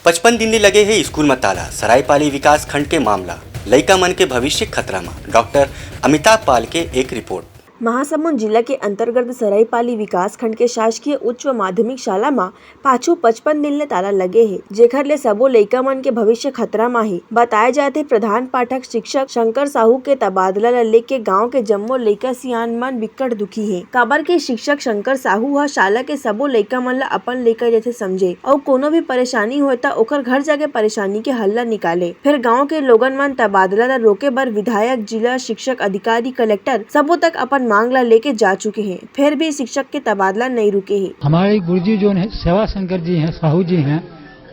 55 दिन लगे है स्कूल में ताला। सरायपाली विकास खंड के मामला लइका मन के भविष्य खतरा में। डॉक्टर अमिताभ पाल के एक रिपोर्ट। महासमुंद जिला के अंतर्गत सरायपाली विकास खंड के शासकीय उच्च व माध्यमिक शाला में पाछू 55 दिन ले ताला लगे है, जेखर ले सबो लइका मन के भविष्य खतरा में है। बताए जाते प्रधान पाठक शिक्षक शंकर साहू के तबादला ला लेके गांव के जम्मो लइका सियान मन बिकट दुखी है। काबर के शिक्षक शंकर साहू ह शाला के सबो लइका मन ला अपन लइका जैसे समझे और कोनो भी परेशानी होय त ओकर घर जाके परेशानी के हल ला निकाले। फिर गाँव के लोगन मन तबादला ला रोके बर विधायक, जिला शिक्षक अधिकारी, कलेक्टर सबो तक अपन मांग ला लेके जा चुके हैं, फिर भी शिक्षक के तबादला नहीं रुके हैं। हमारे गुरुजी जो है सेवा शंकर जी हैं, साहू जी हैं,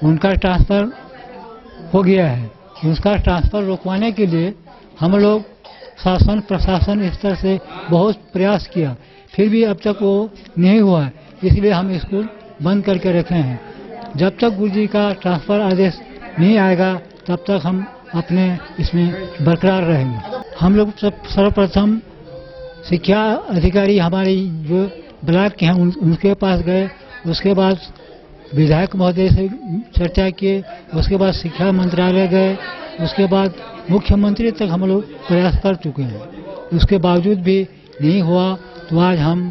उनका ट्रांसफर हो गया है। उसका ट्रांसफर रोकवाने के लिए हम लोग शासन प्रशासन स्तर से बहुत प्रयास किया, फिर भी अब तक वो नहीं हुआ है। इसलिए हम स्कूल बंद करके रखे हैं। जब तक गुरुजी का ट्रांसफर आदेश नहीं आएगा तब तक हम अपने इसमें बरकरार रहेंगे। हम लोग सर्वप्रथम शिक्षा अधिकारी हमारे जो ब्लॉक के हैं उनके पास गए, उसके बाद विधायक महोदय से चर्चा किए, उसके बाद शिक्षा मंत्रालय गए, उसके बाद मुख्यमंत्री तक हम लोग प्रयास कर चुके हैं। उसके बावजूद भी नहीं हुआ तो आज हम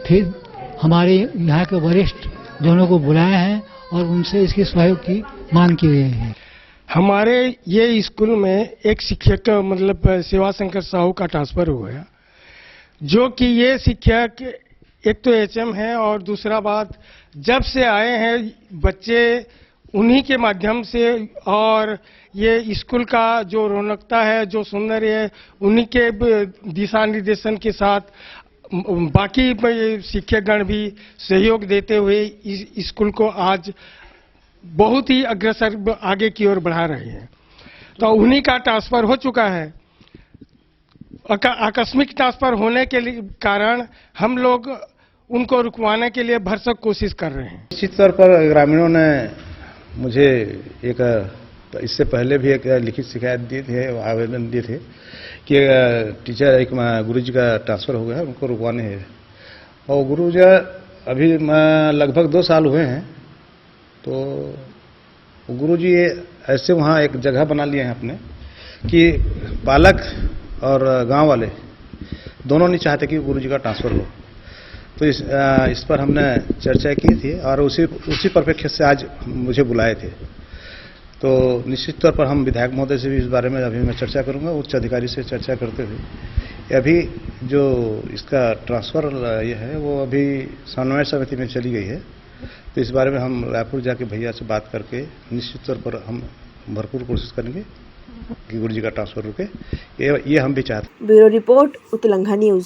फिर हमारे यहाँ के वरिष्ठ जनों को बुलाए हैं और उनसे इसके सहयोग की मांग की गई है। हमारे ये स्कूल में एक शिक्षक मतलब सेवा शंकर साहू का ट्रांसफर हुआ है, जो कि ये शिक्षक एक तो एचएम है और दूसरा बात जब से आए हैं बच्चे उन्हीं के माध्यम से, और ये स्कूल का जो रौनकता है, जो सौंदर्य है, उन्हीं के दिशा निर्देशन के साथ बाकी शिक्षकगण भी सहयोग देते हुए इस स्कूल को आज बहुत ही अग्रसर आगे की ओर बढ़ा रहे हैं। तो उन्हीं का ट्रांसफर हो चुका है। आकस्मिक ट्रांसफर होने के कारण हम लोग उनको रुकवाने के लिए भरसक कोशिश कर रहे हैं। निश्चित तौर पर ग्रामीणों ने मुझे एक इससे पहले भी एक लिखित शिकायत दी थी, आवेदन दिए थे कि टीचर एक गुरुजी का ट्रांसफर हो गया है, उनको रुकवाने हैं। और गुरुजी अभी लगभग 2 साल हुए हैं, तो गुरुजी ऐसे वहाँ एक जगह बना लिए हैं अपने कि पालक और गांव वाले दोनों नहीं चाहते कि गुरुजी का ट्रांसफर हो। तो इस पर हमने चर्चा की थी और उसी परिप्रेक्ष्य से आज मुझे बुलाए थे। तो निश्चित तौर पर हम विधायक महोदय से भी इस बारे में अभी मैं चर्चा करूंगा, उच्च अधिकारी से चर्चा करते हुए। अभी जो इसका ट्रांसफर ये है वो अभी समन्वय समिति में चली गई है, तो इस बारे में हम रायपुर जाके भैया से बात करके निश्चित तौर पर हम भरपूर कोशिश करेंगे कि गुरुजी का ट्रांसफर रुके। ये हम भी चाहते हैं। ब्यूरो रिपोर्ट, उत्तलंघा न्यूज।